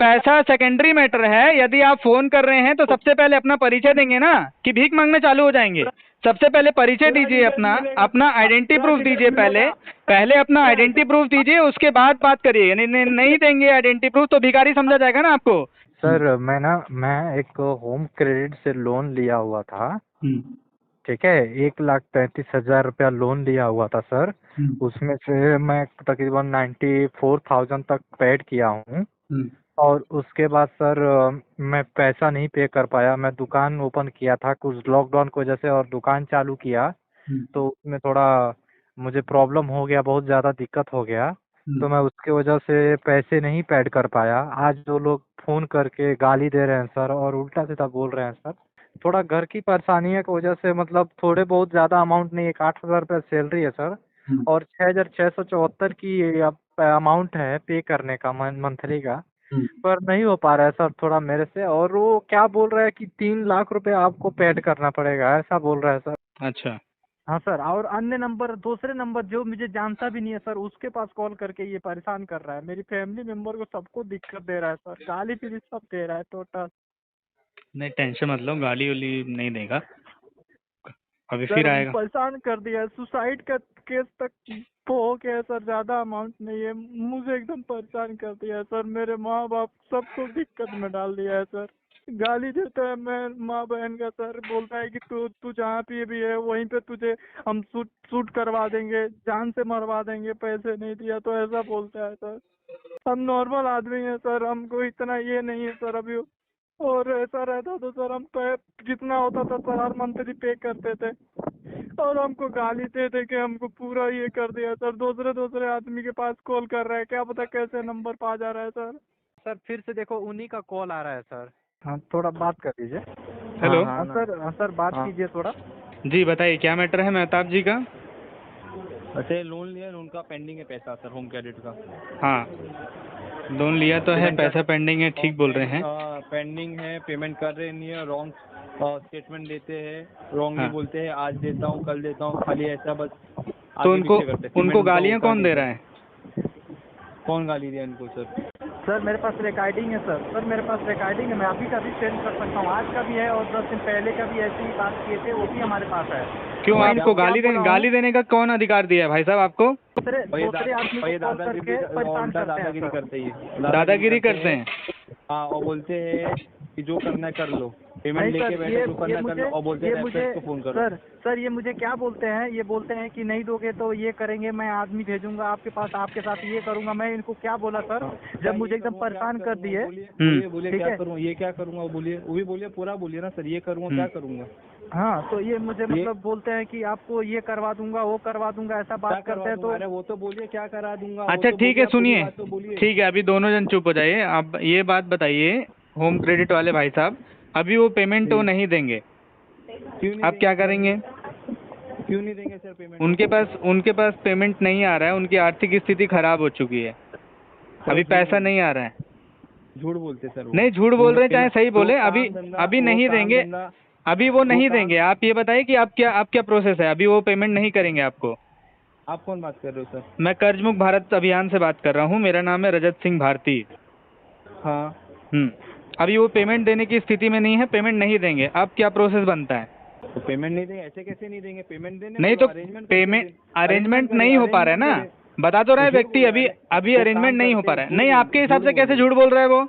पैसा secondary matter है। यदि आप फोन कर रहे हैं तो सबसे पहले अपना परिचय देंगे ना, कि भीख मांगना चालू हो जाएंगे? सबसे पहले परिचय दीजिए, अपना अपना आइडेंटिटी प्रूफ दीजिए। पहले पहले अपना आइडेंटिटी प्रूफ दीजिए, उसके बाद बात करिए। नहीं देंगे आइडेंटिटी प्रूफ तो भिखारी समझा जाएगा ना आपको। सर मैं एक होम क्रेडिट से लोन लिया हुआ था। ठीक है, 1,35,000 रुपया लोन लिया हुआ था सर। उसमें से मैं तकरीबन 94,000 तक पेड किया हूँ। और उसके बाद सर मैं पैसा नहीं पे कर पाया। मैं दुकान ओपन किया था कुछ लॉकडाउन की वजह से, और दुकान चालू किया तो उसमें थोड़ा मुझे प्रॉब्लम हो गया, बहुत ज़्यादा दिक्कत हो गया। तो मैं उसके वजह से पैसे नहीं पेड कर पाया। आज जो लोग फ़ोन करके गाली दे रहे हैं सर, और उल्टा सीधा बोल रहे हैं सर। थोड़ा घर की परेशानियों की वजह से, मतलब थोड़े बहुत ज़्यादा अमाउंट नहीं, 8,000 रुपये सैलरी है सर, और 6,674 की अमाउंट है पे करने का मंथली का। पर नहीं हो पा रहा है सर थोड़ा मेरे से। और वो क्या बोल रहा है कि 3 लाख रुपए आपको पेड करना पड़ेगा, ऐसा बोल रहा है सर। अच्छा। हाँ सर, और अन्य नंबर, दूसरे नंबर जो मुझे जानता भी नहीं है सर, उसके पास कॉल करके ये परेशान कर रहा है। मेरी फैमिली मेंबर को सबको दिक्कत दे रहा है सर, गाली फिर सब दे रहा है टोटल। नहीं टेंशन मत लो, गाली उली नहीं देगा, अभी सर फिर आएगा। परेशान कर दिया है, सुसाइड का केस तक हो गया सर। ज्यादा अमाउंट नहीं है, मुझे एकदम परेशान कर दिया है सर। मेरे माँ बाप सबको दिक्कत में डाल दिया है सर। गाली देता है मैं माँ बहन का सर, बोलता है कि तू तू जहाँ पे भी है वहीं पे तुझे हम शूट शूट करवा देंगे, जान से मरवा देंगे, पैसे नहीं दिया तो, ऐसा बोलता है सर। हम नॉर्मल आदमी हैं सर, हमको इतना ये नहीं है सर अभी। और ऐसा रहता तो सर हम पे जितना होता था सर हर मंथली पे करते थे। और हमको गाली दे दे के हमको पूरा ये कर दिया सर। दूसरे दूसरे आदमी के पास कॉल कर रहा है, क्या पता कैसे नंबर पा जा रहा है सर। सर फिर से देखो उन्हीं का कॉल आ रहा है सर। हाँ थोड़ा बात कर दीजिए। हेलो। हाँ सर, हाँ सर बात कीजिए थोड़ा। जी बताइए, क्या मैटर है मेहताब जी का? अच्छा, लोन लिया, लोन का पेंडिंग है पैसा सर, होम क्रेडिट का। हाँ, लोन लिया तो है, पैसा पेंडिंग है, ठीक बोल रहे हैं। पेंडिंग है, पेमेंट कर रहे नहीं है, रॉन्ग स्टेटमेंट देते हैं, रॉन्गली हाँ। बोलते हैं आज देता हूँ कल देता हूँ, खाली ऐसा बस तो आगे उनको पीछे करते हैं। उनको गालियाँ कौन दे रहा है? कौन गाली दिया इनको सर? सर मेरे पास रिकॉर्डिंग है सर मेरे पास रिकॉर्डिंग है। मैं अभी का भी सेंड कर सकता हूँ, आज का भी है और 10 दिन पहले का भी ऐसी ही बात किए थे, वो भी हमारे पास है। क्यों मैं आपको क्या बोला हूँ? गाली देने का कौन अधिकार दिया है भाई साहब आपको? दूसरे आदमी को कॉल करके परेशान करते हैं दादागिरी सर। करते हैं, दादागिरी करते हैं। हाँ, और बोलते हैं कि जो करना है कर लो, पेमेंट नहीं लेके सर, बैठो, जो करना कर लो, और बोलते हैं रेफरेंस को फोन करो। सर ये मुझे क्या बोलते हैं, ये बोलते हैं कि नहीं दोगे तो ये करेंगे, मैं आदमी भेजूंगा आपके पास, आपके साथ ये करूंगा। मैं इनको क्या बोला सर, जब मुझे एकदम परेशान कर दिए। बोलिए क्या करूँ, ये क्या करूँगा, वो बोलिए, वो भी बोलिए, पूरा बोलिए ना सर, ये करूँगा क्या करूँगा। हाँ तो ये मुझे मतलब बोलते हैं कि आपको ये करवा दूंगा, वो करवा दूंगा, ऐसा बात करते हैं। तो अरे वो तो बोलिए क्या करा दूंगा। अच्छा ठीक है, सुनिए, ठीक है, अभी दोनों जन चुप हो जाइए। आप ये बात बताइए होम क्रेडिट वाले भाई साहब, अभी वो पेमेंट वो नहीं देंगे, आप क्या करेंगे? क्यों नहीं देंगे सर पेमेंट? उनके पास पेमेंट नहीं आ रहा है, उनकी आर्थिक स्थिति खराब हो चुकी है, अभी पैसा नहीं आ रहा है। झूठ बोलते सर वो। नहीं झूठ बोल रहे चाहे सही बोले, अभी नहीं देंगे, अभी वो नहीं देंगे। आप ये बताइए कि आप क्या प्रोसेस है, अभी वो पेमेंट नहीं करेंगे आपको। आप कौन बात कर रहे हो सर? मैं कर्जमुक्त भारत अभियान से बात कर रहा हूँ, मेरा नाम है रजत सिंह भारती। हाँ। अभी वो पेमेंट देने की स्थिति में नहीं है, पेमेंट नहीं देंगे, अब क्या प्रोसेस बनता है? तो पेमेंट नहीं देंगे, ऐसे कैसे नहीं देंगे? पेमेंट देने नहीं तो पेमेंट अरेंजमेंट नहीं हो पा रहा है ना, बता तो रहा है व्यक्ति, अभी अरेंजमेंट नहीं हो पा रहा है। नहीं, आपके हिसाब से कैसे झूठ बोल रहा है वो,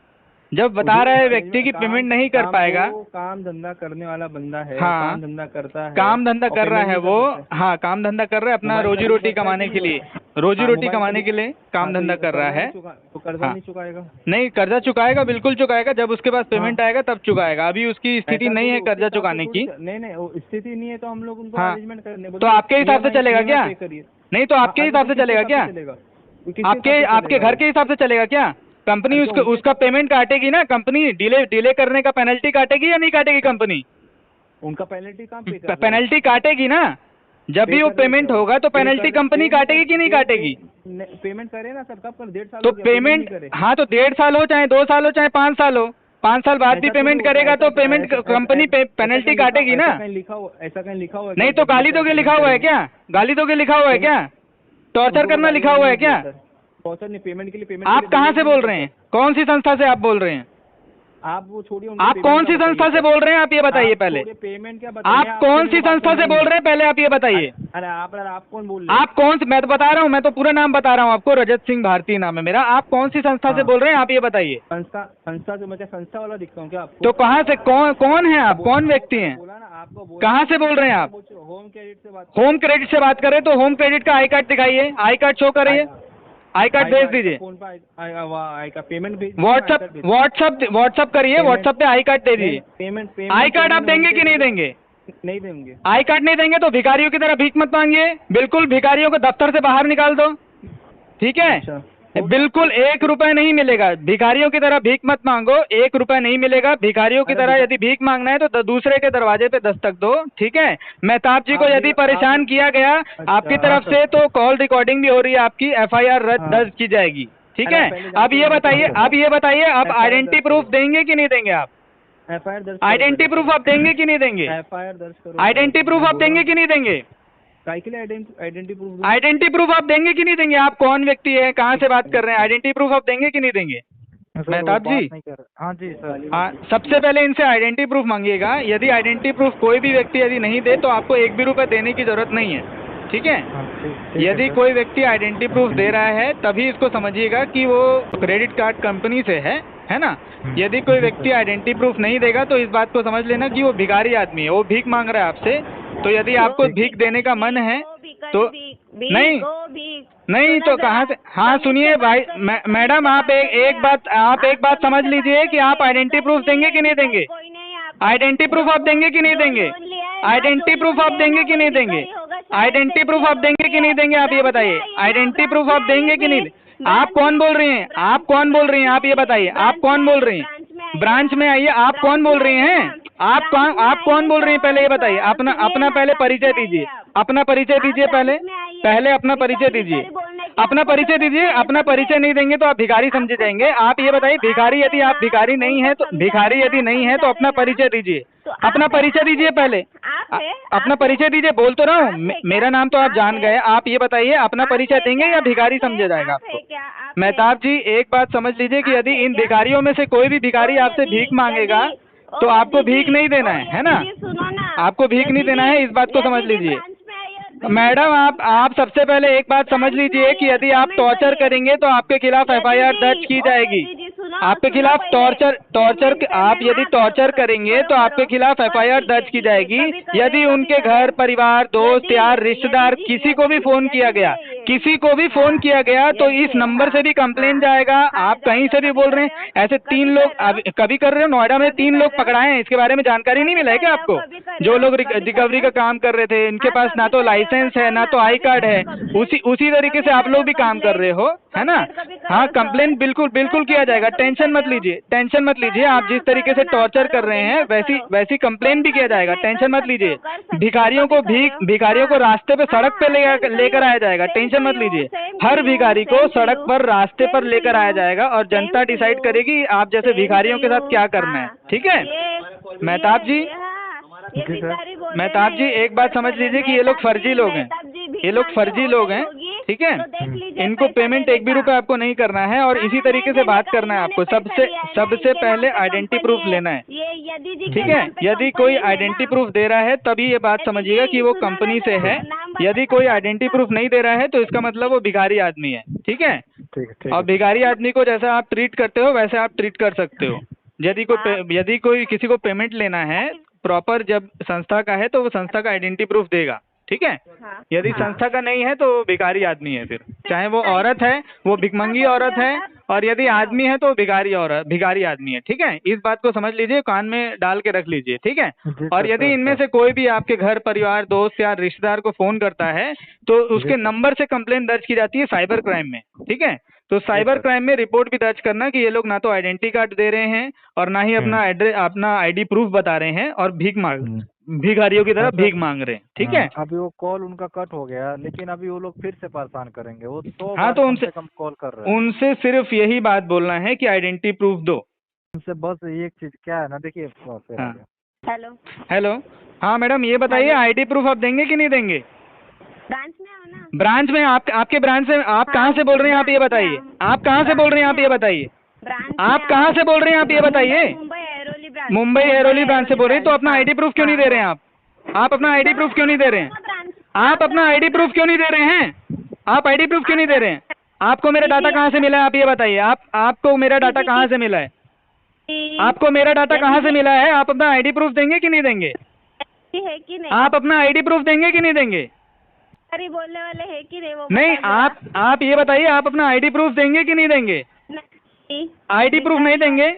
जब बता रहा है व्यक्ति की पेमेंट नहीं कर पाएगा। काम धंधा करने वाला बंदा है, हाँ, काम धंधा करता है, काम धंधा कर रहा है वो। हाँ, काम धंधा कर रहा है, अपना रोजी रोटी कमाने के लिए, काम धंधा कर रहा है। तो कर्जा नहीं चुकाएगा? नहीं, कर्जा चुकाएगा, बिल्कुल चुकाएगा, जब उसके पास पेमेंट आएगा तब चुकाएगा। अभी उसकी स्थिति नहीं है कर्जा चुकाने की। नहीं स्थिति नहीं है तो हम लोग उनको हाँ, अरेंजमेंट करने तो आपके हिसाब से चलेगा क्या? नहीं तो आपके हिसाब से चलेगा क्या? आपके घर के हिसाब से चलेगा क्या? कंपनी उसका पेमेंट काटेगी ना, कंपनी डिले करने का पेनल्टी काटेगी या नहीं काटेगी कंपनी? उनका पेनल्टी कहाँ पे कर? पेनल्टी काटेगी ना, जब भी वो पेमेंट होगा तो पेनल्टी कंपनी काटेगी कि नहीं काटेगी? पेमेंट करे ना सर, कब कर? 1.5 साल तो पेमेंट, हाँ तो 1.5 साल हो चाहे 2 साल हो चाहे 5 साल हो, 5 साल बाद भी पेमेंट करेगा तो पेमेंट कंपनी पेनल्टी काटेगी ना। ऐसा कहीं लिखा हुआ? नहीं तो गाली दोगे लिखा हुआ है क्या? गाली दोगे लिखा हुआ है क्या? टॉर्चर करना लिखा हुआ है क्या? टॉर्चर नहीं, पेमेंट के लिए पेमेंट आप कहाँ से बोल रहे हैं? कौन सी संस्था से आप बोल रहे हैं? आप वो छोड़िए, आप कौन सी संस्था से बोल रहे हैं आप ये बताइए पहले। पेमेंट क्या आप कौन सी संस्था से बोल रहे हैं पहले आप ये बताइए। अरे आप कौन बोल रहे हैं? आप कौन सी, मैं तो बता रहा हूँ, मैं तो पूरा नाम बता रहा हूँ आपको, रजत सिंह भारती नाम है मेरा। आप कौन सी संस्था से बोल रहे हैं आप ये बताइए। संस्था से मैं क्या संस्था वाला दिखता हूँ क्या आपको? तो कहाँ से, कौन है आप, कौन व्यक्ति हैं? बोला ना आपको, कहाँ से बोल रहे हैं आप? होम क्रेडिट से बात। होम क्रेडिट से बात करें तो होम क्रेडिट का आई कार्ड दिखाइए, आई कार्ड शो करिए, आई कार्ड भेज दीजिए। फोन पर आई का पेमेंट भेज, व्हाट्सअप करिए, व्हाट्सअप पे आई कार्ड दे दीजिए। पेमेंट आई कार्ड आप देंगे कि नहीं देंगे? नहीं देंगे। आई कार्ड नहीं देंगे तो भिखारियों की तरह भीख मत मांगिए, बिल्कुल भिखारियों को दफ्तर से बाहर निकाल दो, ठीक है? अच्छा। बिल्कुल 1 रुपए नहीं मिलेगा, भिखारियों की तरह भीख मत मांगो, 1 रुपए नहीं मिलेगा। भिखारियों की तरह यदि भीख मांगना है तो दूसरे के दरवाजे पे दस्तक दो, ठीक है? मेहताब जी को यदि परेशान किया गया आपकी तरफ से तो कॉल रिकॉर्डिंग भी हो रही है, आपकी FIR दर्ज की जाएगी, ठीक है? अब ये बताइए आप आइडेंटिटी प्रूफ देंगे कि नहीं देंगे? आप FIR दर्ज, आइडेंटिटी प्रूफ आप देंगे कि नहीं देंगे? FIR दर्ज करो। आइडेंटिटी प्रूफ आप देंगे कि नहीं देंगे? आइडेंटिटी प्रूफ, आइडेंटिटी प्रूफ आप देंगे कि नहीं देंगे? आप कौन व्यक्ति है, कहाँ से बात कर रहे हैं? आइडेंटिटी प्रूफ आप देंगे कि नहीं देंगे? मेहताब जी, हाँ जी सर। हाँ, सबसे पहले इनसे आइडेंटिटी प्रूफ मांगिएगा। यदि आइडेंटिटी प्रूफ कोई भी व्यक्ति यदि नहीं दे तो आपको 1 भी रुपए देने की जरूरत नहीं है, ठीक है? यदि कोई व्यक्ति आइडेंटिटी प्रूफ दे रहा है तभी इसको समझिएगा कि वो क्रेडिट कार्ड कंपनी से है ना? यदि कोई व्यक्ति आइडेंटिटी प्रूफ नहीं देगा तो इस बात को समझ लेना कि वो भिखारी आदमी है, वो भीख मांग रहा है आपसे। तो यदि आपको भीख देने का मन है तो नहीं तो कहाँ से? हाँ सुनिए भाई, मैडम आप एक बात समझ लीजिए कि आप आइडेंटिटी प्रूफ देंगे कि नहीं देंगे? आइडेंटिटी प्रूफ आप देंगे कि नहीं देंगे? आइडेंटिटी प्रूफ आप देंगे कि नहीं देंगे? आइडेंटिटी प्रूफ आप देंगे कि नहीं देंगे? आप ये बताइए, आइडेंटिटी प्रूफ आप देंगे कि नहीं? आप कौन बोल रही हैं? आप कौन बोल रही हैं? आप ये बताइए, आप कौन बोल रही हैं? ब्रांच में आइए, आप कौन बोल रही हैं? आप कौन बोल रही हैं पहले ये बताइए। अपना पहले परिचय दीजिए, अपना परिचय दीजिए, पहले अपना परिचय दीजिए, अपना परिचय दीजिए। अपना परिचय नहीं देंगे तो आप भिखारी समझे जाएंगे। आप ये बताइए, भिखारी यदि आप भिखारी नहीं है तो अपना परिचय दीजिए, अपना परिचय दीजिए पहले, अपना परिचय दीजिए। बोल तो रहा हूँ, मेरा नाम तो आप जान गए। आप ये बताइए, अपना परिचय देंगे या भिखारी समझा जाएगा आपको? मेहताब जी एक बात समझ लीजिए कि यदि इन भिखारियों में से कोई भी भिखारी आपसे भीख मांगेगा तो आपको भीख नहीं देना है ना? आपको भीख नहीं देना है, इस बात को समझ लीजिए। मैडम आप सबसे पहले एक बात समझ लीजिए कि यदि आप टॉर्चर करेंगे तो आपके खिलाफ FIR दर्ज की जाएगी। आपके खिलाफ आप यदि टॉर्चर करेंगे तो आपके खिलाफ FIR दर्ज की जाएगी। यदि उनके घर परिवार, दोस्त यार, रिश्तेदार किसी को भी फोन किया गया तो इस नंबर से भी कंप्लेन जाएगा। आप कहीं से भी बोल रहे हैं। ऐसे 3 लोग कभी कर रहे हो, नोएडा में 3 लोग पकड़ाए हैं, इसके बारे में जानकारी नहीं मिला है क्या आपको? जो लोग रिकवरी का काम कर रहे थे, इनके पास ना तो लाइसेंस है ना तो आई कार्ड है, उसी तरीके से आप लोग भी काम कर रहे हो, है ना? हाँ, कंप्लेन बिल्कुल किया जाएगा, टेंशन मत लीजिए। आप जिस तरीके से टॉर्चर कर रहे हैं वैसी कंप्लेन भी किया जाएगा, टेंशन मत लीजिए। भिखारियों को रास्ते पे, सड़क पे लेकर आया जाएगा, टेंशन मत लीजिए। हर भिखारी को सड़क पर, रास्ते पर लेकर आया जाएगा और जनता डिसाइड करेगी आप जैसे भिखारियों के साथ क्या करना है, ठीक है? मेहताब जी एक बात समझ लीजिए कि ये लोग फर्जी लोग हैं, ठीक है? इनको पेमेंट 1 भी रुपए आपको नहीं करना है और इसी तरीके से बात करना है आपको। सबसे पहले आइडेंटिटी प्रूफ लेना है, ठीक है? यदि कोई आइडेंटिटी प्रूफ दे रहा है तभी ये बात समझिएगा कि वो कंपनी से है। यदि कोई आइडेंटिटी प्रूफ नहीं दे रहा है तो इसका मतलब वो भिखारी आदमी है, ठीक है? और भिखारी आदमी को जैसा आप ट्रीट करते हो वैसे आप ट्रीट कर सकते हो। यदि कोई किसी को पेमेंट लेना है प्रॉपर, जब संस्था का है तो वो संस्था का आइडेंटिटी प्रूफ देगा, ठीक है? यदि संस्था का नहीं है तो वो भिखारी आदमी है, फिर चाहे वो औरत है, वो भिखमंगी औरत है, और यदि आदमी है तो भिखारी आदमी है, ठीक है? इस बात को समझ लीजिए, कान में डाल के रख लीजिए, ठीक है? और यदि इनमें से कोई भी आपके घर परिवार, दोस्त या रिश्तेदार को फोन करता है तो उसके नंबर से कंप्लेन दर्ज की जाती है साइबर क्राइम में, ठीक है? तो साइबर क्राइम में रिपोर्ट भी दर्ज करना कि ये लोग ना तो आइडेंटिटी कार्ड दे रहे हैं और ना ही अपना ID प्रूफ बता रहे हैं और भिखारियों की तरह भीख मांग रहे हैं, ठीक है? अभी वो कॉल उनका कट हो गया, लेकिन अभी वो लोग फिर से परेशान करेंगे। वो तो हाँ, तो उनसे कॉल कर रहे हैं। उनसे सिर्फ यही बात बोलना है कि आइडेंटिटी प्रूफ दो। उनसे बस एक चीज क्या है ना, देखिए। हेलो, हाँ मैडम ये बताइए, ID प्रूफ आप देंगे कि नहीं देंगे? ब्रांच में ना। ब्रांच में आपके ब्रांच से आप कहाँ से बोल रहे हैं आप ये बताइए, आप कहाँ से बोल रहे हैं आप ये बताइए, ब्रांच आप कहाँ से बोल रहे हैं आप ये बताइए। मुंबई ऐरोली ब्रांच। मुंबई ऐरोली ब्रांच से बोल रहे हैं, तो अपना आईडी प्रूफ क्यों नहीं दे रहे हैं आप अपना आईडी प्रूफ क्यों नहीं दे रहे हैं, आप अपना आईडी प्रूफ क्यों नहीं दे रहे हैं, आप आईडी प्रूफ क्यों नहीं दे रहे हैं। आपको मेरा डाटा कहाँ से मिला है आप ये बताइए, आपको मेरा डाटा कहाँ से मिला है, आपको मेरा डाटा कहाँ से मिला है, आप अपना आईडी प्रूफ देंगे कि नहीं देंगे, है कि नहीं? आप अपना आईडी प्रूफ देंगे कि नहीं देंगे। अरे बोलने वाले है कि नहीं वो नहीं, बता दो। आप ये बताइए, आप अपना आईडी प्रूफ देंगे कि नहीं देंगे। नहीं। आईडी प्रूफ नहीं देंगे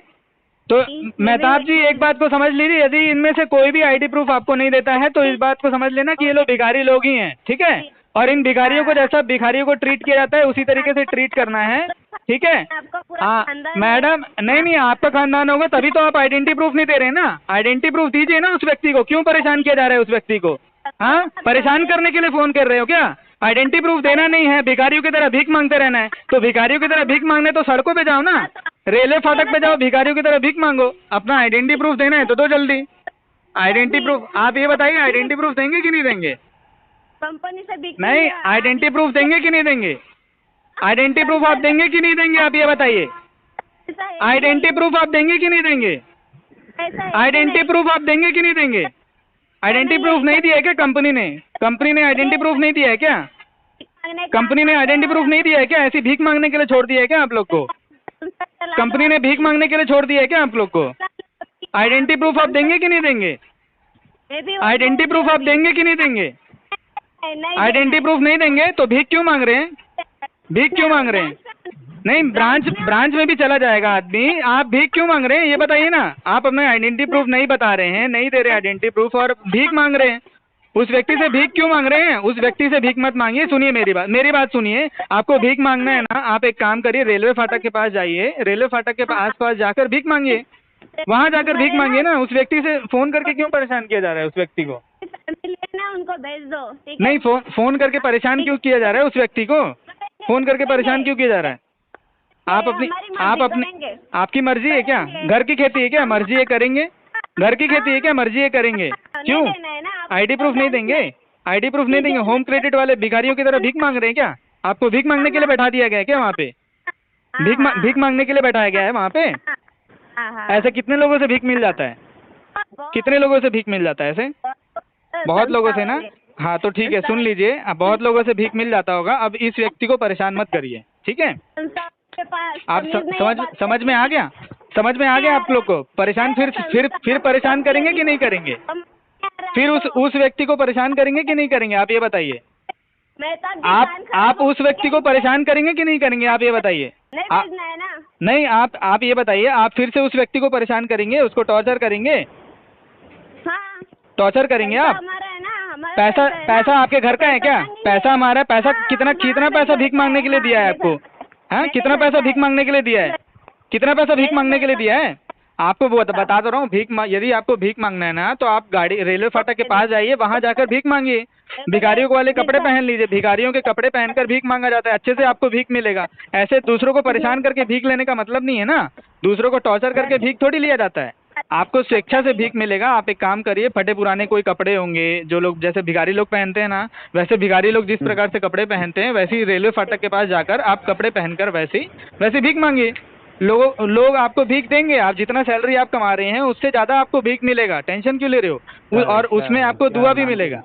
तो मेहताब जी एक बात को समझ लीजिए, यदि इनमें से कोई भी आईडी प्रूफ आपको नहीं देता है तो इस बात को समझ लेना कि ये लोग भिखारी लोग ही हैं, ठीक है। और इन भिखारियों को जैसा भिखारियों को ट्रीट किया जाता है उसी तरीके से ट्रीट करना है, ठीक है। आपका पूरा हाँ खानदान मैडम, नहीं आपका खानदान होगा तभी तो आप आइडेंटिटी प्रूफ नहीं दे रहे हैं ना। आइडेंटिटी प्रूफ दीजिए ना उस व्यक्ति को, क्यों परेशान किया जा रहा है उस व्यक्ति को। हाँ, परेशान करने के लिए फोन कर रहे हो क्या। आइडेंटिटी प्रूफ देना नहीं है, भिखारियों की तरह भीख मांगते रहना है, तो भिखारियों की तरह भीख मांगने तो सड़कों पे जाओ ना, रेलवे फाटक पे जाओ, भिखारियों की तरह भीख मांगो। अपना आइडेंटिटी प्रूफ देना है तो दो जल्दी आइडेंटिटी प्रूफ। आप ये बताइए आइडेंटिटी प्रूफ देंगे कि नहीं देंगे। कंपनी से बिक नहीं, आइडेंटिटी प्रूफ देंगे कि नहीं देंगे, आइडेंटिटी प्रूफ आप देंगे कि नहीं देंगे, आप ये बताइए। आइडेंटिटी प्रूफ आप देंगे कि नहीं देंगे, आइडेंटिटी प्रूफ आप देंगे कि नहीं देंगे। आइडेंटिटी प्रूफ नहीं दिया है क्या कंपनी ने आइडेंटिटी प्रूफ नहीं दिया है क्या, कंपनी ने आइडेंटिटी प्रूफ नहीं दिया है क्या, ऐसी भीख मांगने के लिए छोड़ दिया है क्या आप लोग को, कंपनी ने भीख मांगने के लिए छोड़ दिया है क्या आप लोग को। आइडेंटिटी प्रूफ आप देंगे कि नहीं देंगे, आइडेंटिटी प्रूफ आप देंगे कि नहीं देंगे। आइडेंटिटी प्रूफ नहीं देंगे तो भीख क्यों मांग रहे हैं, भीख क्यों मांग रहे हैं। नहीं, ब्रांच में भी चला जाएगा आदमी, आप भीख क्यों मांग रहे हैं ये बताइए ना। आप अपना आइडेंटिटी प्रूफ नहीं बता रहे हैं, नहीं दे रहे आइडेंटिटी प्रूफ और भीख मांग रहे हैं। उस व्यक्ति से भीख क्यों मांग रहे हैं, उस व्यक्ति से भीख मत मांगिए। सुनिए मेरी बात सुनिए, आपको भीख मांगना है ना, आप एक काम करिए, रेलवे फाटक के पास जाइए, रेलवे फाटक के आस पास जाकर भीख मांगिए, वहाँ जाकर भीख मांगिए ना। उस व्यक्ति से फोन करके क्यों परेशान किया जा रहा है उस व्यक्ति को। ना उनको भेज दो, ठीक है? नहीं, फोन करके परेशान क्यों किया जा रहा है उस व्यक्ति को, फोन करके परेशान क्यों किया जा रहा है। आपकी मर्जी है क्या, घर की खेती है क्या, मर्जी है करेंगे, घर की खेती है क्या, मर्जी है करेंगे। क्यों आईडी प्रूफ नहीं देंगे, आईडी प्रूफ नहीं देंगे। होम क्रेडिट वाले भिखारियों की तरह भीख मांग रहे हैं क्या, आपको भीख मांगने के लिए बैठा दिया गया है क्या वहाँ पे, भीख मांगने के लिए बैठाया गया है वहाँ पे। ऐसे कितने लोगों से भीख मिल जाता है, कितने लोगों से भीख मिल जाता है ऐसे, बहुत लोगों से ना। हाँ तो ठीक है, सुन लीजिए, अब बहुत लोगों से भीख मिल जाता होगा। अब इस व्यक्ति को परेशान मत करिए, ठीक है। आप समझ में आ गया, समझ में आ गया आप लोग को। परेशान फिर परेशान करेंगे कि नहीं करेंगे, फिर उस व्यक्ति को परेशान करेंगे कि नहीं करेंगे, आप ये बताइए। आप उस व्यक्ति को परेशान करेंगे कि नहीं करेंगे, आप ये बताइए। नहीं, आप ये बताइए, आप फिर से उस व्यक्ति को परेशान करेंगे, उसको टॉर्चर करेंगे, टॉर्चर करेंगे आप। पैसा आपके घर का है क्या, पैसा हमारा, पैसा कितना पैसा भीख मांगने के लिए दिया है आपको। हाँ, कितना पैसा भीख मांगने के लिए दिया है, कितना पैसा भीख मांगने के लिए दिया है आपको। वो बता तो रहा हूँ, यदि आपको भीख मांगना है ना तो आप रेलवे फाटक के पास जाइए, वहाँ जाकर भीख मांगिए। भिखारियों को वाले कपड़े पहन लीजिए, भिखारियों के कपड़े पहनकर भीख मांगा जाता है, अच्छे से आपको भीख मिलेगा। ऐसे दूसरों को परेशान करके भीख लेने का मतलब नहीं है ना, दूसरों को टॉर्चर करके भीख थोड़ी लिया जाता है। आपको स्वेच्छा से भीख मिलेगा। आप एक काम करिए, फटे पुराने कोई कपड़े होंगे जो लोग जैसे भिखारी लोग पहनते हैं ना, वैसे भिखारी लोग जिस प्रकार से कपड़े पहनते हैं वैसे ही रेलवे फाटक के पास जाकर आप कपड़े पहनकर वैसे भीख मांगिए। लोग आपको भीख देंगे, आप जितना सैलरी आप कमा रहे हैं उससे ज़्यादा आपको भीख मिलेगा, टेंशन क्यों ले रहे हो। और उसमें आपको दुआ भी मिलेगा।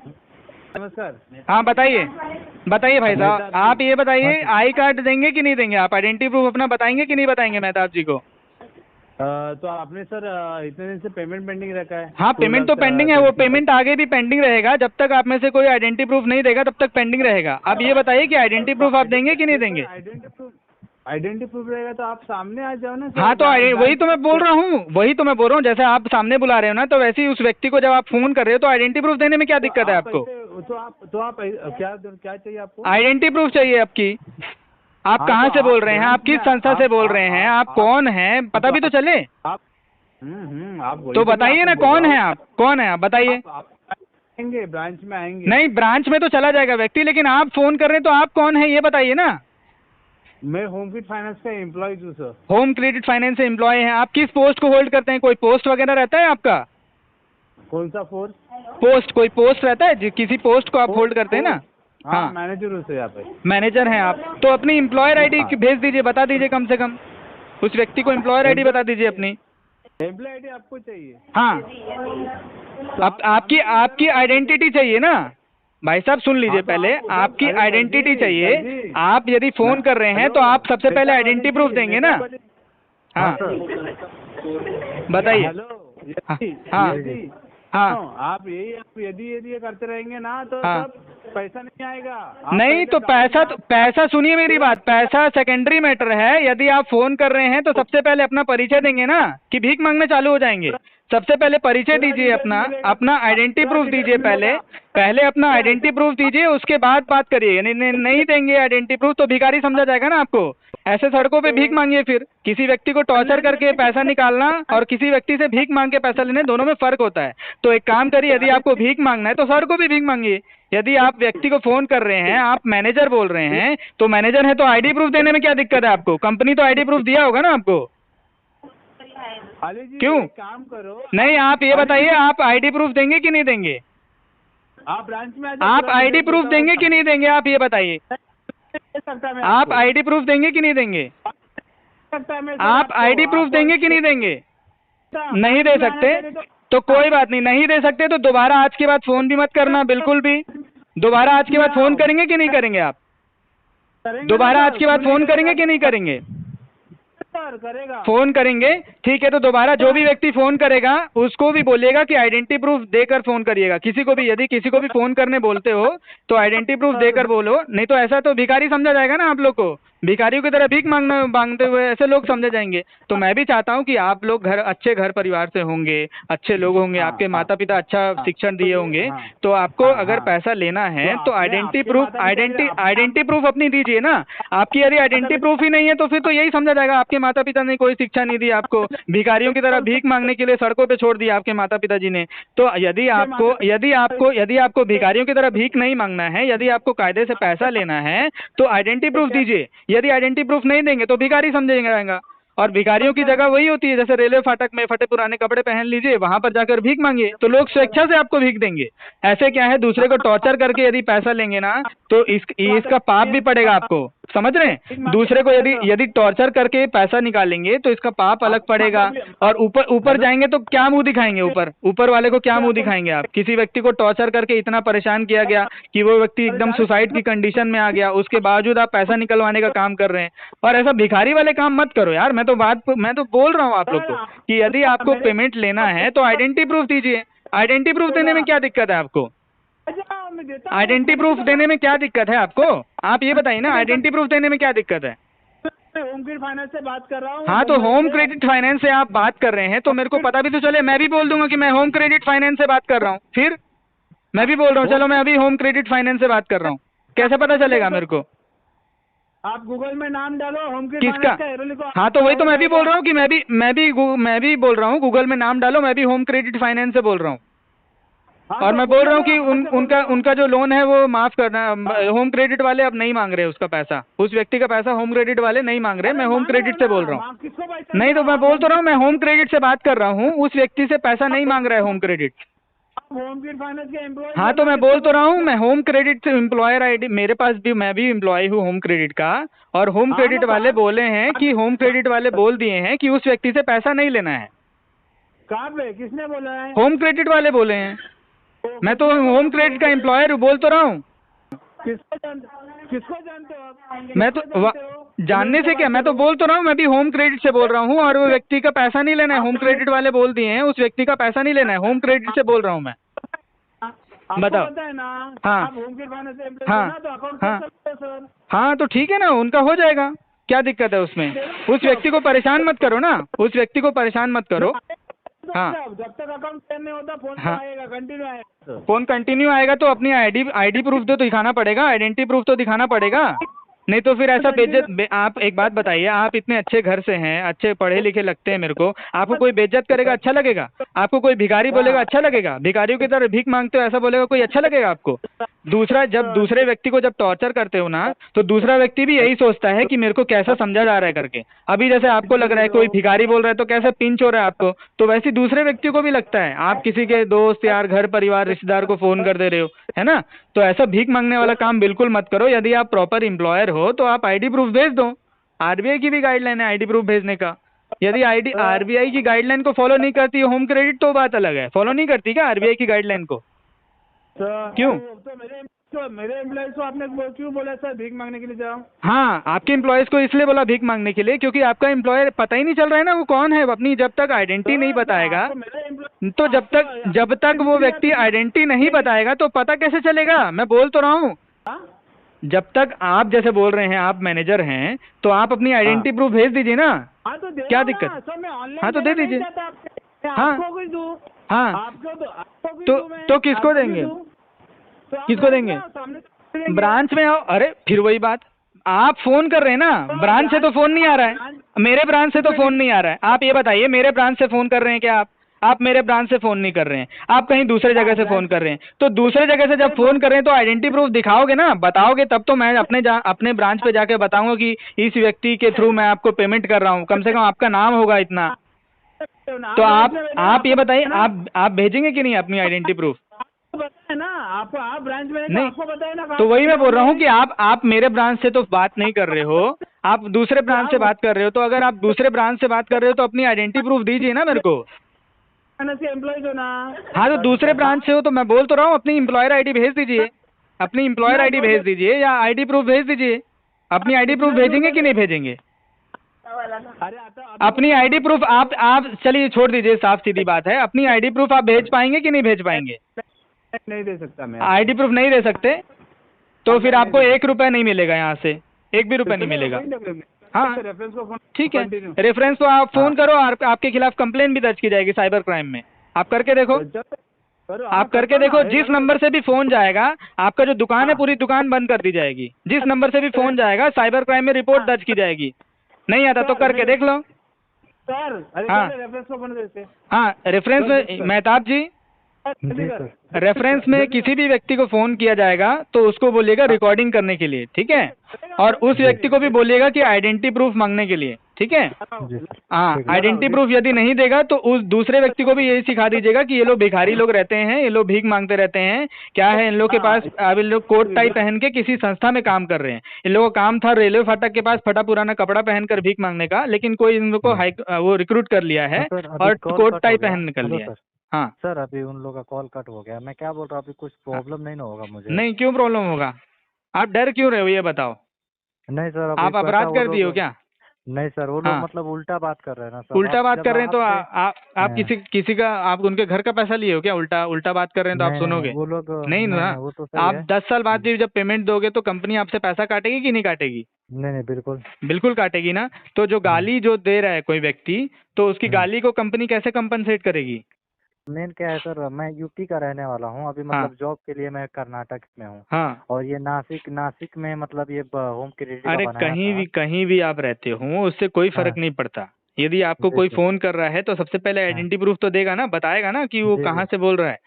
नमस्कार। हाँ बताइए भाई साहब, आप ये बताइए आई कार्ड देंगे कि नहीं देंगे, आप आइडेंटिटी प्रूफ अपना बताएंगे कि नहीं बताएंगे मेहताब जी को। तो आपने सर इतने दिन से पेमेंट पेंडिंग रखा है। हाँ, पेमेंट तो पेंडिंग है, वो पेमेंट आगे भी पेंडिंग रहेगा। जब तक आप में से कोई आइडेंटिटी प्रूफ नहीं देगा तब तक पेंडिंग रहेगा। अब ये बताइए कि आइडेंटिटी प्रूफ आप देंगे कि नहीं देंगे। आइडेंटिटी प्रूफ रहेगा तो आप सामने आ जाओ ना। हाँ तो वही तो मैं बोल रहा हूँ, जैसे आप सामने बुला रहे हो ना, तो वैसे ही उस व्यक्ति को जब आप फोन कर रहे हो तो आइडेंटिटी प्रूफ देने में क्या दिक्कत है आपको। तो आप क्या चाहिए आपको। आइडेंटिटी प्रूफ चाहिए आपकी। आप कहाँ से बोल रहे हैं, आप किस संस्था से बोल रहे हैं, आप कौन हैं, पता भी तो चले। आप तो बताइए ना, कौन है आप बताइए। आएंगे, ब्रांच में आएंगे। नहीं, ब्रांच में तो चला जाएगा व्यक्ति, लेकिन आप फोन कर रहे हैं तो आप कौन है ये बताइए ना। मैं होम क्रेडिट फाइनेंस का एम्प्लॉय हूँ सर। होम क्रेडिट फाइनेंस से एम्प्लॉय हैं आप। किस पोस्ट को होल्ड करते हैं, कोई पोस्ट वगैरह रहता है आपका। कौन सा पोस्ट। कोई पोस्ट रहता है, किसी पोस्ट को आप होल्ड करते हैं ना। हाँ मैनेजर हूँ सर यहाँ पे। मैनेजर हैं आप, तो अपनी एम्प्लॉयर आईडी भेज दीजिए, बता दीजिए कम से कम उस व्यक्ति को एम्प्लॉयर आईडी बता दीजिए अपनी। एम्प्लॉय आईडी आपको चाहिए? हाँ आपकी आपकी आइडेंटिटी चाहिए ना भाई साहब, सुन लीजिए पहले, आपकी आइडेंटिटी चाहिए। आप यदि फोन कर रहे हैं तो आप सबसे पहले आइडेंटिटी प्रूफ देंगे ना। हाँ बताइए। हेलो हाँ हाँ आप यदि ये करते रहेंगे ना तो हाँ। सब पैसा नहीं आएगा। नहीं तो पैसा सुनिए मेरी बात, पैसा सेकेंडरी मैटर है। यदि आप फोन कर रहे हैं तो सबसे पहले अपना परिचय देंगे ना, कि भीख मांगने चालू हो जाएंगे। सबसे पहले परिचय दीजिए अपना आइडेंटिटी प्रूफ दीजिए पहले अपना आइडेंटिटी प्रूफ दीजिए, उसके बाद बात करिए। नहीं देंगे आइडेंटिटी प्रूफ तो भिखारी समझा जाएगा ना आपको। ऐसे सड़कों पे भीख मांगिए, फिर किसी व्यक्ति को टॉर्चर करके पैसा निकालना और किसी व्यक्ति से भीख मांग के पैसा लेने, दोनों में फर्क होता है। तो एक काम करिए, यदि आपको भीख मांगना है तो सड़कों पे भीख मांगिए। यदि आप व्यक्ति को फोन कर रहे हैं, आप मैनेजर बोल रहे हैं, तो मैनेजर है तो आईडी प्रूफ देने में क्या दिक्कत है आपको? कंपनी तो आईडी प्रूफ दिया होगा ना आपको। क्यों? काम करो। नहीं आप ये बताइए, आप आईडी प्रूफ देंगे कि नहीं देंगे? आप ब्रांच में आप आईडी प्रूफ देंगे कि नहीं देंगे, आप ये बताइए। आप आईडी प्रूफ देंगे कि नहीं देंगे? आप आईडी प्रूफ देंगे कि नहीं देंगे? नहीं दे सकते तो कोई बात नहीं, नहीं दे सकते तो दोबारा आज के बाद फोन भी मत करना, बिल्कुल भी। दोबारा आज के बाद फोन करेंगे कि नहीं करेंगे? आप दोबारा आज के बाद फोन करेंगे कि नहीं करेंगे? करेगा। फोन करेंगे, ठीक है। तो दोबारा जो भी व्यक्ति फोन करेगा उसको भी बोलिएगा कि आइडेंटिटी प्रूफ देकर फोन करिएगा। किसी को भी, यदि किसी को भी फोन करने बोलते हो तो आइडेंटिटी प्रूफ देकर बोलो, नहीं तो ऐसा तो भिखारी समझा जाएगा ना आप लोग को। भिखारियों की तरह भीख मांगते हुए ऐसे लोग समझे जाएंगे। तो मैं भी चाहता हूँ कि आप लोग अच्छे घर परिवार से होंगे, अच्छे लोग होंगे, आपके माता पिता अच्छा शिक्षण दिए होंगे, तो आपको अगर पैसा लेना है तो आइडेंटिटी प्रूफ अपनी दीजिए ना। आपकी यदि आइडेंटिटी प्रूफ ही नहीं है तो फिर तो यही समझा जाएगा आपके माता पिता ने कोई शिक्षा नहीं दी आपको, भिखारियों की तरह भीख मांगने के लिए सड़कों पे छोड़ दिया आपके माता पिताजी ने। तो यदि आपको भिखारियों की तरह भीख नहीं मांगना है, यदि आपको कायदे से पैसा लेना है तो आइडेंटिटी प्रूफ दीजिए। यदि आइडेंटिटी प्रूफ नहीं देंगे तो भिखारी समझेगा, और भिखारियों की जगह वही होती है, जैसे रेलवे फाटक में फटे पुराने कपड़े पहन लीजिए, वहां पर जाकर भीख मांगिए, तो लोग स्वेच्छा से आपको भीख देंगे। ऐसे क्या है, दूसरे को टॉर्चर करके यदि पैसा लेंगे ना तो इसका पाप भी पड़ेगा आपको, समझ रहे हैं? दूसरे को यदि टॉर्चर करके पैसा निकालेंगे तो इसका पाप अलग पड़ेगा। और ऊपर जाएंगे तो क्या मुंह दिखाएंगे? ऊपर वाले को क्या मुंह दिखाएंगे आप? किसी व्यक्ति को टॉर्चर करके इतना परेशान किया गया कि वो व्यक्ति एकदम सुसाइड की कंडीशन में आ गया, उसके बावजूद आप पैसा निकलवाने का काम कर रहे हैं। और ऐसा भिखारी वाले काम मत करो यार। मैं तो बोल रहा हूँ आप लोग को कि यदि आपको पेमेंट लेना है तो आइडेंटिटी प्रूफ दीजिए। आइडेंटिटी प्रूफ देने में क्या दिक्कत है आपको? आइडेंटिटी प्रूफ देने में क्या दिक्कत है आपको? आप ये बताइए ना, आइडेंटिटी प्रूफ देने में क्या दिक्कत है? होम क्रेडिट फाइनेंस से बात कर रहा हूँ। हाँ तो होम क्रेडिट फाइनेंस से आप बात कर रहे हैं तो मेरे को पता भी तो चले। मैं भी बोल दूंगा कि मैं होम क्रेडिट फाइनेंस से बात कर रहा हूँ, फिर मैं भी बोल रहा हूँ चलो मैं अभी होम क्रेडिट फाइनेंस से बात कर रहा हूँ। कैसे पता चलेगा मेरे को? आप गूगल में नाम डालो होम क्रेडिट किसका? फाइनेंस का, लिखो। हाँ तो वही तो मैं भी बोल रहा हूँ कि मैं भी बोल रहा हूँ, गूगल में नाम डालो, मैं भी होम क्रेडिट फाइनेंस से बोल रहा हूँ। और मैं बोल रहा हूँ कि उनका जो लोन है वो माफ करना। होम क्रेडिट वाले अब नहीं मांग रहे उसका पैसा, उस व्यक्ति का पैसा होम क्रेडिट वाले नहीं मांग रहे। मैं होम क्रेडिट से बोल रहा हूँ। नहीं तो मैं बोल तो रहा हूँ, मैं होम क्रेडिट से बात कर रहा हूँ, उस व्यक्ति से पैसा नहीं मांग रहा है home credit. Home credit finance के एम्प्लॉय। हाँ तो मैं बोल तो रहा हूँ, मैं होम क्रेडिट से एम्प्लॉयर आईडी मेरे पास भी, मैं भी एम्प्लॉय हूँ होम क्रेडिट का। और होम क्रेडिट वाले बोले हैं कि होम क्रेडिट वाले बोल दिए हैं कि उस व्यक्ति से पैसा नहीं लेना है। कहाँ पे? किसने बोला है? होम क्रेडिट वाले बोले हैं। मैं तो होम क्रेडिट का एम्प्लॉयर बोल तो रहा हूँ। किसको जानते हो आप? मैं तो जानने से क्या, मैं तो बोल तो रहा हूँ, मैं भी होम क्रेडिट से बोल रहा हूँ और वो व्यक्ति का पैसा नहीं लेना है। होम क्रेडिट वाले बोल दिए हैं उस व्यक्ति का पैसा नहीं लेना है, होम क्रेडिट से बोल रहा हूँ मैं। बताओ। पता है ना? हाँ। आप होम क्रेडिट फाइनेंस से एम्प्लॉय हाँ। हो ना, तो अकाउंट हाँ। कर सकते हो सर। हाँ तो ठीक है ना, उनका हो जाएगा, क्या दिक्कत है उसमें? उस व्यक्ति को परेशान मत करो ना, उस व्यक्ति को परेशान मत करो। हाँ। जब तक अकाउंट सेंड नहीं होता फोन हाँ। आएगा, कंटिन्यू आएगा। फोन कंटिन्यू आएगा तो अपनी आईडी प्रूफ तो दिखाना पड़ेगा, आइडेंटिटी प्रूफ तो दिखाना पड़ेगा। नहीं तो फिर ऐसा आप एक बात बताइए, आप इतने अच्छे घर से हैं, अच्छे पढ़े लिखे लगते हैं मेरे को, आपको कोई बेइज्जत करेगा अच्छा लगेगा? आपको कोई भिखारी बोलेगा अच्छा लगेगा? भिखारियों की तरह भीख मांगते हो ऐसा बोलेगा कोई अच्छा लगेगा आपको? दूसरा, जब दूसरे व्यक्ति को जब टॉर्चर करते हो ना, तो दूसरा व्यक्ति भी यही सोचता है कि मेरे को कैसा समझा जा रहा है करके। अभी जैसे आपको लग रहा है कोई भिखारी बोल रहा है तो कैसे पिंच हो रहा है आपको, तो वैसे दूसरे व्यक्ति को भी लगता है। आप किसी के दोस्त यार, घर परिवार, रिश्तेदार को फोन कर दे रहे हो, है ना। तो ऐसा भीख मांगने वाला काम बिल्कुल मत करो। यदि आप प्रॉपर एम्प्लॉयर हो तो आप आईडी प्रूफ भेज दो। आरबीआई की भी गाइडलाइन है आईडी प्रूफ भेजने का। यदि आईडी आरबीआई की गाइडलाइन को फॉलो नहीं करती है होम क्रेडिट तो बात अलग है। फॉलो नहीं करती क्या आरबीआई की गाइडलाइन को? क्यों? तो मेरे एम्प्लॉयज को आपने क्यों बोला सर भीख मांगने के लिए जाओ? हाँ, आपके एम्प्लॉयज को इसलिए बोला भीख मांगने के लिए क्योंकि आपका एम्प्लॉयर पता ही नहीं चल रहा है ना वो कौन है। अपनी जब तक आइडेंटिटी नहीं बताएगा, तो जब तक वो व्यक्ति आइडेंटिटी नहीं बताएगा तो पता कैसे चलेगा? मैं बोल तो रहा हूँ, जब तक आप जैसे बोल रहे हैं आप मैनेजर हैं तो आप अपनी आइडेंटिटी प्रूफ भेज दीजिए ना। क्या दिक्कत? हाँ तो दे दीजिए। हाँ हाँ, तो किसको देंगे? किसको देंगे? ब्रांच में आओ। अरे फिर वही बात, आप फोन कर रहे हैं ना, ब्रांच से तो फोन नहीं आ रहा है, मेरे ब्रांच से तो फोन नहीं आ रहा है। आप ये बताइए, मेरे ब्रांच से फोन कर रहे हैं क्या आप मेरे ब्रांच से फोन नहीं कर रहे हैं, आप कहीं दूसरे जगह से फोन कर रहे हैं। तो दूसरे जगह से जब फोन कर रहे हैं तो आइडेंटिटी प्रूफ दिखाओगे ना, बताओगे तब तो मैं अपने ब्रांच पे जाके बताऊंगा कि इस व्यक्ति के थ्रू मैं आपको पेमेंट कर रहा हूँ। कम से कम आपका नाम होगा इतना। तो आप ये बताइए, आप भेजेंगे कि नहीं अपनी आइडेंटिटी प्रूफ? ना आपको, आप ब्रांच में नहीं, आपको बताया ना। तो वही मैं बोल रहा हूँ कि आप मेरे ब्रांच से तो बात नहीं कर रहे हो, आप दूसरे ब्रांच से बात कर रहे हो। तो अगर आप दूसरे ब्रांच से बात कर रहे हो तो अपनी आइडेंटिटी प्रूफ दीजिए ना मेरे को। एम्प्लॉयज हो ना। हाँ, तो दूसरे ब्रांच से हो तो मैं बोल तो रहा हूँ अपनी एम्प्लॉयर आईडी भेज दीजिए, अपनी एम्प्लॉयर आईडी भेज दीजिए या आईडी प्रूफ भेज दीजिए। अपनी आईडी प्रूफ भेजेंगे कि नहीं भेजेंगे? अपनी आईडी प्रूफ आप चलिए छोड़ दीजिए, साफ सीधी बात है। अपनी आईडी प्रूफ आप भेज पाएंगे कि नहीं भेज पाएंगे? नहीं दे सकता मैं। आईडी प्रूफ नहीं दे सकते तो फिर आपको 1 रुपया नहीं मिलेगा, यहाँ से 1 भी रुपया नहीं मिलेगा। हाँ रेफरेंस को फोन ठीक है, रेफरेंस तो आप फोन करो, आपके खिलाफ कंप्लेन भी दर्ज की जाएगी साइबर क्राइम में। आप करके देखो, आप करके देखो। जिस नंबर से भी फोन जाएगा, आपका जो दुकान है पूरी दुकान बंद कर दी जाएगी। जिस नंबर से भी फोन जाएगा साइबर क्राइम में रिपोर्ट दर्ज की जाएगी। नहीं आता तो करके देख लो सर। हाँ रेफरेंस को फोन देते। हाँ, रेफरेंस में मेहताब जी, रेफरेंस में किसी भी व्यक्ति को फोन किया जाएगा तो उसको बोलिएगा रिकॉर्डिंग करने के लिए, ठीक है। और उस व्यक्ति को भी बोलिएगा कि आइडेंटिटी प्रूफ मांगने के लिए, ठीक है। हाँ, आइडेंटिटी प्रूफ यदि नहीं देगा तो उस दूसरे व्यक्ति को भी यही सिखा दीजिएगा कि ये लोग भिखारी लोग रहते हैं, ये लोग भीख मांगते रहते हैं। क्या है इन लोग के पास? अब इन लोग कोट टाई पहन के किसी संस्था में काम कर रहे हैं। इन लोगों का काम था रेलवे फाटक के पास फटा पुराना कपड़ा पहनकर भीख मांगने का, लेकिन कोई इन लोग को वो रिक्रूट कर लिया है और कोट टाई पहन कर लिया है। हाँ सर, अभी उन लोगों का कॉल कट हो गया। मैं क्या बोल रहा हूँ, अभी कुछ प्रॉब्लम नहीं ना होगा मुझे? नहीं, क्यों प्रॉब्लम होगा? आप डर क्यों रहे हो ये बताओ? नहीं सर, आप अपराध कर दिए हो क्या? नहीं सर, वो लोग मतलब उल्टा बात कर रहे हैं ना सर। उल्टा बात कर रहे हैं तो आप किसी का, आप उनके घर का पैसा लिए हो क्या? उल्टा बात कर रहे हैं तो आप सुनोगे वो लोग नहीं ना। वो तो आप 10 साल बाद भी जब पेमेंट दोगे तो कंपनी आपसे पैसा काटेगी कि नहीं काटेगी? नहीं, बिल्कुल बिल्कुल काटेगी ना। तो जो गाली जो दे रहा है कोई व्यक्ति, तो उसकी गाली को कंपनी कैसे कंपनसेट करेगी? मेन क्या है सर, मैं यूपी का रहने वाला हूँ अभी, मतलब जॉब के लिए मैं कर्नाटक में हूँ। हाँ, और ये नासिक में मतलब ये होम क्रेडिट अरे कहीं भी आप रहते हो उससे कोई फर्क नहीं पड़ता। यदि आपको कोई फोन कर रहा है तो सबसे पहले आइडेंटिटी प्रूफ तो देगा ना, बताएगा ना कि वो कहाँ से बोल रहा है।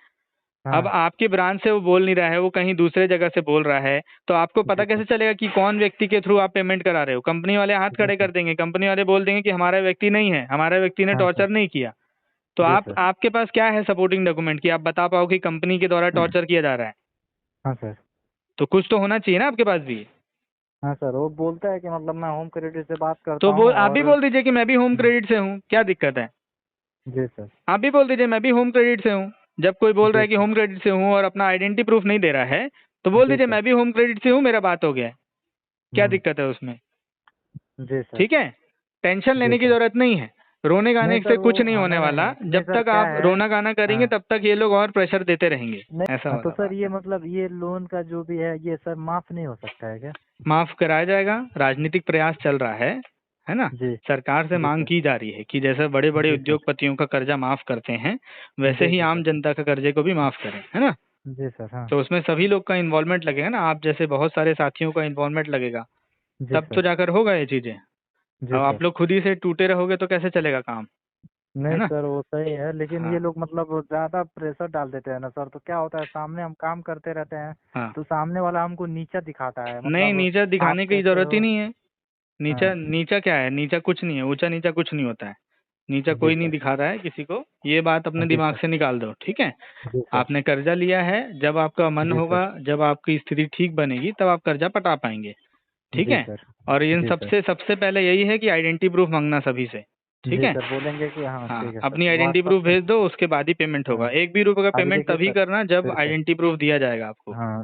अब आपकी ब्रांच से वो बोल नहीं रहा है, वो कहीं दूसरे जगह से बोल रहा है, तो आपको पता कैसे चलेगा कि कौन व्यक्ति के थ्रू आप पेमेंट करा रहे हो? कंपनी वाले हाथ खड़े कर देंगे, कंपनी वाले बोल देंगे कि हमारा व्यक्ति नहीं है, हमारा व्यक्ति ने टॉर्चर नहीं किया। तो आपके पास क्या है सपोर्टिंग डॉक्यूमेंट कि आप बता पाओ कि कंपनी के द्वारा टॉर्चर किया जा रहा है? हाँ सर। तो कुछ तो होना चाहिए ना आपके पास भी। हाँ सर, वो बोलता है कि मतलब मैं होम क्रेडिट से बात करता तो हूँ। आप भी बोल दीजिए कि मैं भी होम क्रेडिट से हूँ, क्या दिक्कत है? जी सर। आप भी बोल दीजिए मैं भी होम क्रेडिट से हूँ। जब कोई बोल रहा है कि होम क्रेडिट से हूँ और अपना आइडेंटिटी प्रूफ नहीं दे रहा है तो बोल दीजिए मैं भी होम क्रेडिट से हूँ, मेरा बात हो गया है। क्या दिक्कत है उसमें? जी सर। ठीक है, टेंशन लेने की जरूरत नहीं है। रोने गाने से कुछ नहीं होने वाला। जब तक आप रोना गाना करेंगे तब तक ये लोग और प्रेशर देते रहेंगे। ऐसा तो सर ये मतलब ये लोन का जो भी है ये सर माफ नहीं हो सकता है क्या? माफ कराया जाएगा, राजनीतिक प्रयास चल रहा है ना। सरकार से मांग की जा रही है कि जैसे बड़े बड़े उद्योगपतियों का कर्जा माफ करते हैं वैसे ही आम जनता का कर्जे को भी माफ करें, है ना। जी सर। हाँ। तो उसमें सभी लोग का इन्वॉल्वमेंट लगेगा ना, आप जैसे बहुत सारे साथियों का इन्वॉल्वमेंट लगेगा, तब तो जाकर होगा ये चीजें। अब आप लोग खुद ही से टूटे रहोगे तो कैसे चलेगा काम? है नहीं ना? सर, वो सही है, लेकिन हाँ ये लोग मतलब ज्यादा प्रेशर डाल देते हैं ना सर, तो क्या होता है, सामने हम काम करते रहते हैं हाँ। तो सामने वाला हमको नीचा दिखाता है, नहीं, मतलब नीचा आप दिखाने की कैसे जरूरत ही हो। नहीं है। नीचा हाँ नीचा क्या है? नीचा कुछ नहीं है, ऊंचा नीचा कुछ नहीं होता है। नीचा जी कोई नहीं सर। दिखा रहा है किसी को, ये बात अपने जी दिमाग सर। से निकाल दो, ठीक है? जी सर। आपने कर्जा लिया है, जब आपका मन जी सर। होगा, जब आपकी स्थिति ठीक बनेगी, तब आप कर्जा पटा पाएंगे, ठीक जी है? सर। और इन जी सर। सबसे सबसे पहले यही है कि आइडेंटिटी प्रूफ मांगना सभी से, ठीक जी है? सर, बोलेंगे कि हाँ हाँ, ठीक है सर, अपनी आइडेंटिटी व्हाट्सअप प्रूफ पे। भेज दो, उसके बाद ही पेमेंट होगा। हाँ। एक भी रुपये का अभी पेमेंट देखिए तभी सर, करना जब फिर से। आइडेंटिटी प्रूफ दिया जाएगा आपको। हाँ।